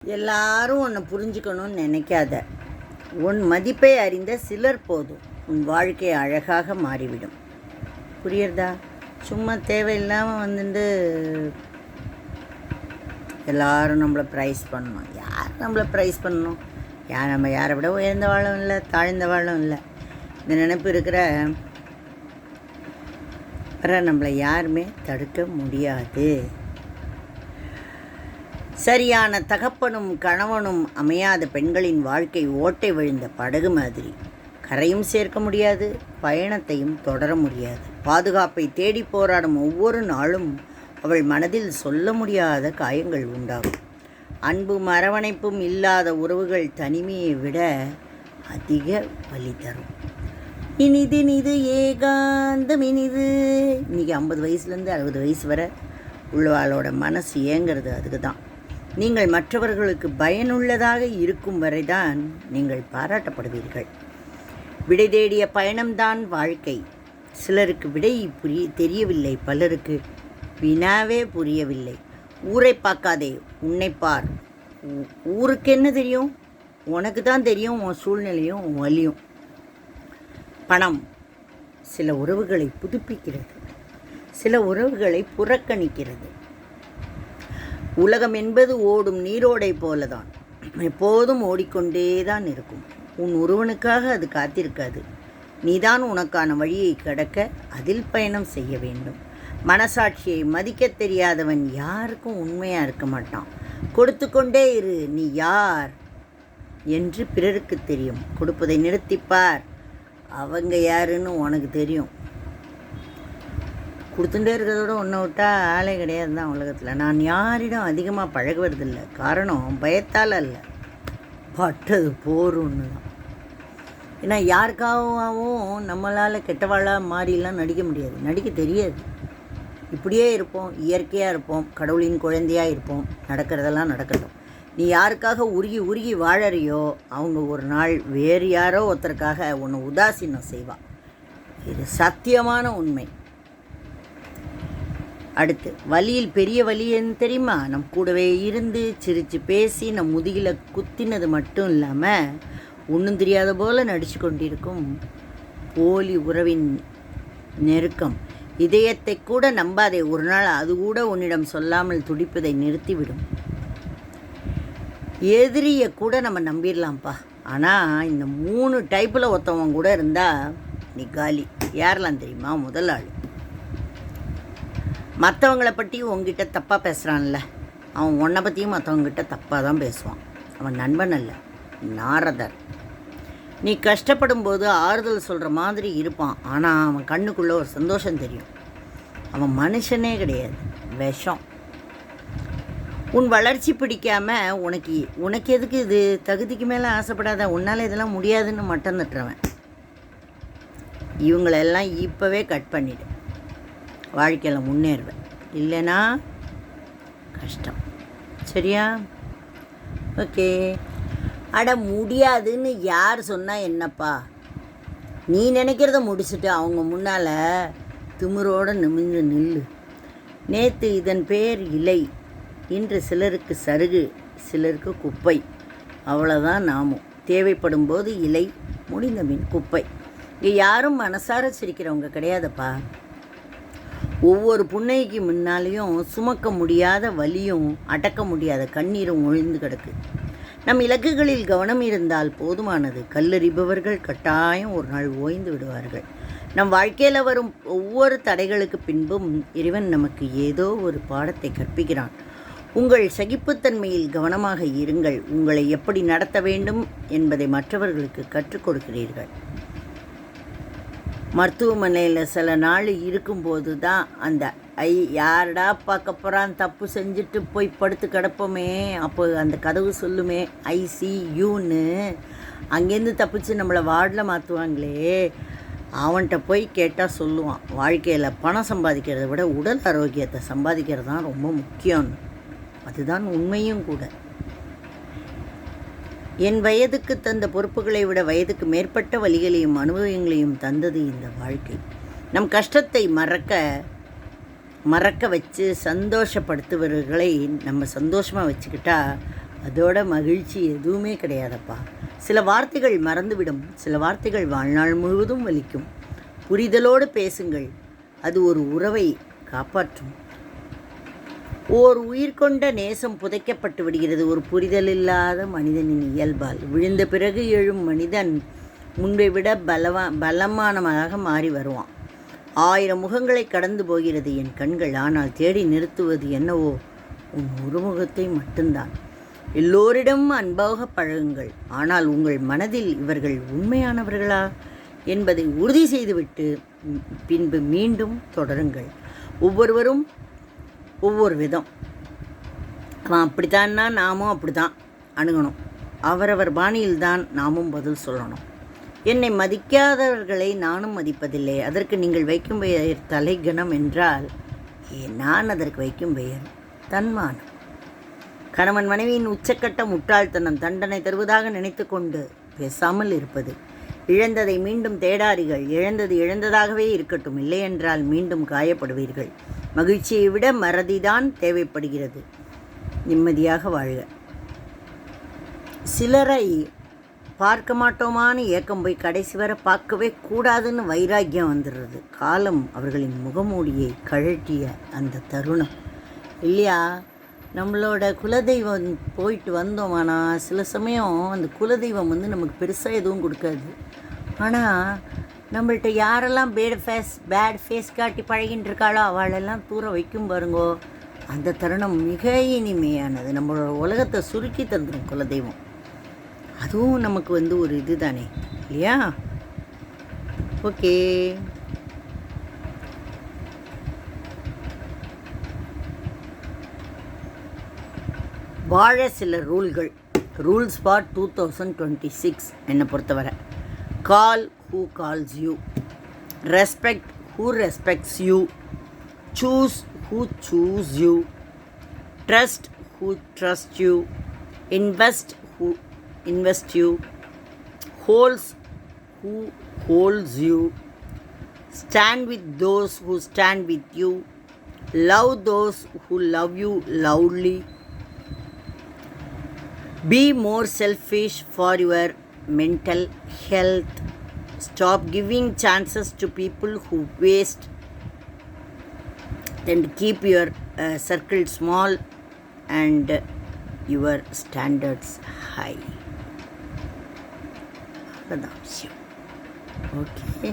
எல்லாரும் உன்னை புரிஞ்சுக்கணும்னு நினைக்காத. உன் மதிப்பை அறிந்த சிலர் போதும் உன் வாழ்க்கை அழகாக மாறிவிடும். புரியுறதா? சும்மா தேவையில்லாமல் வந்துட்டு எல்லாரும் நம்மளை ப்ரைஸ் பண்ணணும். யார் நம்மளை ப்ரைஸ் பண்ணணும்? நம்ம யாரை விட உயர்ந்த வாழும் இல்லை, தாழ்ந்த வாழும் இல்லை. இந்த நினைப்பு இருக்கிற நம்மளை யாருமே தடுக்க முடியாது. சரியான தகப்பனும் கணவனும் அமையாத பெண்களின் வாழ்க்கை ஓட்டை விழுந்த படகு மாதிரி. கரையும் சேர்க்க முடியாது, பயணத்தையும் தொடர முடியாது. பாதுகாப்பை தேடி போராடும் ஒவ்வொரு நாளும் அவள் மனதில் சொல்ல முடியாத காயங்கள் உண்டாகும். அன்பும் அரவணைப்பும் இல்லாத உறவுகள் தனிமையை விட அதிக வலி தரும். இனிது ஏகாந்தம் இனிது. இன்றைக்கி 50 வயசுலேருந்து 60 வயசு வரை உள்ளவாளோட மனசு ஏங்கிறது அதுக்கு தான். நீங்கள் மற்றவர்களுக்கு பயனுள்ளதாக இருக்கும் வரைதான் நீங்கள் பாராட்டப்படுவீர்கள். விடை தேடிய பயணம்தான் வாழ்க்கை. சிலருக்கு விடை தெரியவில்லை, பலருக்கு வினாவே புரியவில்லை. ஊரை பார்க்காதே, உன்னை பார். ஊருக்கு என்ன தெரியும்? உனக்கு தான் தெரியும் உன் சூழ்நிலையும் உன் வலியும். பணம் சில உறவுகளை புதுப்பிக்கிறது, சில உறவுகளை புறக்கணிக்கிறது. உலகம் என்பது ஓடும் நீரோடை போலதான், எப்போதும் ஓடிக்கொண்டே தான் இருக்கும். உன் ஒருவனுக்காக அது காத்திருக்காது. நீதான் உனக்கான வழியை கடக்க அதில் பயணம் செய்ய வேண்டும். மனசாட்சியை மதிக்க தெரியாதவன் யாருக்கும் உண்மையாக இருக்க மாட்டான். கொடுத்து கொண்டே இரு. நீ யார் என்று பிறருக்கு தெரியும். கொடுப்பதை நிறுத்திப்பார். அவங்க யாருன்னு உனக்கு தெரியும். கொடுத்துட்டே இருக்கிறதோட ஒன்றை விட்டால் ஆளே கிடையாது தான் உலகத்தில். நான் யாரிடம் அதிகமாக பழகுவதில்லை. காரணம் பயத்தால் அல்ல, பட்டது போருன்னு தான். ஏன்னா யாருக்காகவும் நம்மளால் கெட்டவாளாக மாறிலாம் நடிக்க முடியாது, நடிக்க தெரியாது. இப்படியே இருப்போம், இயற்கையாக இருப்போம், கடவுளின் குழந்தையாக இருப்போம். நடக்கிறதெல்லாம் நடக்கட்டும். நீ யாருக்காக உருகி உருகி வாழறியோ அவங்க ஒரு நாள் வேறு யாரோ ஒருத்தருக்காக உன்னை உதாசீனம் செய்வான். இது சத்தியமான உண்மை. அடுத்து, வலியில் பெரிய வலி என்ன தெரியுமா? நம் கூடவே இருந்து சிரித்து பேசி நம் முதுகில் குத்தினது மட்டும் இல்லாமல் ஒன்றும் தெரியாத போல் நடித்து கொண்டிருக்கும் போலி உறவின் நெருக்கம். இதயத்தை கூட நம்பாதே. ஒரு நாள் அது கூட உன்னிடம் சொல்லாமல் துடிப்பதை நிறுத்திவிடும். எதிரியை கூட நம்ம நம்பிடலாம்ப்பா. ஆனால் இந்த 3 டைப்பில் ஒருத்தவங்க கூட இருந்தால் நீ காலி. யாரெல்லாம் தெரியுமா? முதல் ஆள், மற்றவங்களை பற்றி உங்ககிட்ட தப்பாக பேசுகிறான்ல, அவன் உன்னை பற்றியும் மற்றவங்ககிட்ட தப்பாக தான் பேசுவான். அவன் நண்பன் அல்ல, நாரதர். நீ கஷ்டப்படும் போது ஆறுதல் சொல்கிற மாதிரி இருப்பான். ஆனால் அவன் கண்ணுக்குள்ளே ஒரு சந்தோஷம் தெரியும். அவன் மனுஷனே கிடையாது, விஷம். உன் வளர்ச்சி பிடிக்காமல் உனக்கு எதுக்கு இது, தகுதிக்கு மேலே ஆசைப்படாத, உன்னால் இதெல்லாம் முடியாதுன்னு மட்டம் தட்டுறவன். இவங்களெல்லாம் இப்போவே கட் பண்ணிவிடு. வாழ்க்கையில் முன்னேறுவேன். இல்லைன்னா கஷ்டம். சரியா? ஓகே. அட முடியாதுன்னு யார் சொன்னால் என்னப்பா? நீ நினைக்கிறத முடிச்சுட்டு அவங்க முன்னால் திமிரோடு நிமிர்ந்து நில்லு. நேற்று இதன் பேர் இலை, இன்று சிலருக்கு சருகு, சிலருக்கு குப்பை. அவ்வளோதான் நாமும். தேவைப்படும் போது இலை, முடிந்த பின் குப்பை. இங்கே யாரும் மனசார சிரிக்கிறவங்க கிடையாதுப்பா. ஒவ்வொரு புன்னைக்கு முன்னாலேயும் சுமக்க முடியாத வலியும் அடக்க முடியாத கண்ணீரும் ஒழிந்து கிடக்கு. நம் இலக்குகளில் கவனம் இருந்தால் போதுமானது. கல்லறிபவர்கள் கட்டாயம் ஒரு நாள் ஓய்ந்து விடுவார்கள். நம் வாழ்க்கையில் வரும் ஒவ்வொரு தடைகளுக்கு பின்பும் இறைவன் நமக்கு ஏதோ ஒரு பாடத்தை கற்பிக்கிறான். உங்கள் சகிப்புத்தன்மையில் கவனமாக இருங்கள். உங்களை எப்படி நடத்த வேண்டும் என்பதை மற்றவர்களுக்கு கற்றுக் கொடுக்கிறீர்கள். மருத்துவமனையில் சில நாள் இருக்கும்போது தான் அந்த யாரடா பார்க்க போகிறான், தப்பு செஞ்சுட்டு போய் படுத்து கிடப்போமே, அப்போ அந்த கதவு சொல்லுமே ஐசியூன்னு. அங்கேருந்து தப்பிச்சு நம்மளை வார்டில் மாற்றுவாங்களே, அவன்கிட்ட போய் கேட்டால் சொல்லுவான், வாழ்க்கையில் பணம் சம்பாதிக்கிறத விட உடல் ஆரோக்கியத்தை சம்பாதிக்கிறது தான் ரொம்ப முக்கியம்னு. அதுதான் உண்மையும் கூட. என் வயதுக்கு தந்த பொறுப்புகளை விட வயதுக்கு மேற்பட்ட வழிகளையும் அனுபவங்களையும் தந்தது இந்த வாழ்க்கை. நம் கஷ்டத்தை மறக்க வச்சு சந்தோஷப்படுத்துபவர்களை நம்ம சந்தோஷமாக வச்சுக்கிட்டா அதோட மகிழ்ச்சி எதுவுமே கிடையாதப்பா. சில வார்த்தைகள் மறந்துவிடும், சில வார்த்தைகள் வாழ்நாள் முழுவதும் வலிக்கும். புரிதலோடு பேசுங்கள், அது ஒரு உறவை காப்பாற்றும். ஓர் உயிர் கொண்ட நேசம் புதைக்கப்பட்டு விடுகிறது ஒரு புரிதல் இல்லாத மனிதனின் இயல்பால். விழுந்த பிறகு எழும் மனிதன் முன்பை விட பலமானமாக மாறி வருவான். 1000 முகங்களை கடந்து போகிறது என் கண்கள், ஆனால் தேடி நிறுத்துவது என்னவோ உன் ஒரு முகத்தை மட்டும்தான். எல்லோரிடமும் அன்பாக பழகுங்கள், ஆனால் உங்கள் மனதில் இவர்கள் உண்மையானவர்களா என்பதை உறுதி செய்துவிட்டு பின்பு மீண்டும் தொடருங்கள். ஒவ்வொருவரும் ஒவ்வொரு விதம். அவன் அப்படித்தான்னா நாமும் அப்படி தான் அணுகணும். அவரவர் பாணியில்தான் நாமும் பதில் சொல்லணும். என்னை மதிக்காதவர்களை நானும் மதிப்பதில்லை. அதற்கு நீங்கள் வைக்கும் பெயர் தலைகணம் என்றால் நான் அதற்கு வைக்கும் பெயர் தன்மானம். கணவன் மனைவியின் உச்சக்கட்ட முட்டாள்தனம் தண்டனை தருவதாக நினைத்து கொண்டு பேசாமல் இருப்பது. இழந்ததை மீண்டும் தேடாதீர்கள். இழந்தது இழந்ததாகவே இருக்கட்டும், இல்லையென்றால் மீண்டும் காயப்படுவீர்கள். மகிழ்ச்சியை விட மறதிதான் தேவைப்படுகிறது. நிம்மதியாக வாழ்க. சிலரை பார்க்க மாட்டோமான்னு ஏக்கம் போய் கடைசி வரை பார்க்கவே கூடாதுன்னு வைராக்கியம் வந்துடுறது. காலம் அவர்களின் முகமூடியை கழட்டிய அந்த தருணம் இல்லையா? நம்மளோட குலதெய்வம் போயிட்டு வந்தோம், ஆனால் சில சமயம் அந்த குலதெய்வம் நமக்கு பெருசாக எதுவும் கொடுக்காது. ஆனால் நம்மள்ட்ட யாரெல்லாம் பேட் ஃபேஸ் காட்டி பழகின்னு இருக்காளோ அவளெல்லாம் தூர வைக்கும் பாருங்கோ. அந்த தருணம் மிக இனிமையானது. நம்மளோட உலகத்தை சுருக்கி தந்துடும் குலதெய்வம். அதுவும் நமக்கு ஒரு இது தானே இல்லையா? ஓகே, வாழ சில ரூல்ஸ் ஃபார் 2026 என்னை பொறுத்தவரை. கால் who calls you, respect who respects you, choose who choose you, trust who trusts you, invest who invest you, holds who holds you, stand with those who stand with you, love those who love you loudly, be more selfish for your mental health, stop giving chances to people who waste, and keep your circle small and your standards high. That's it. Okay.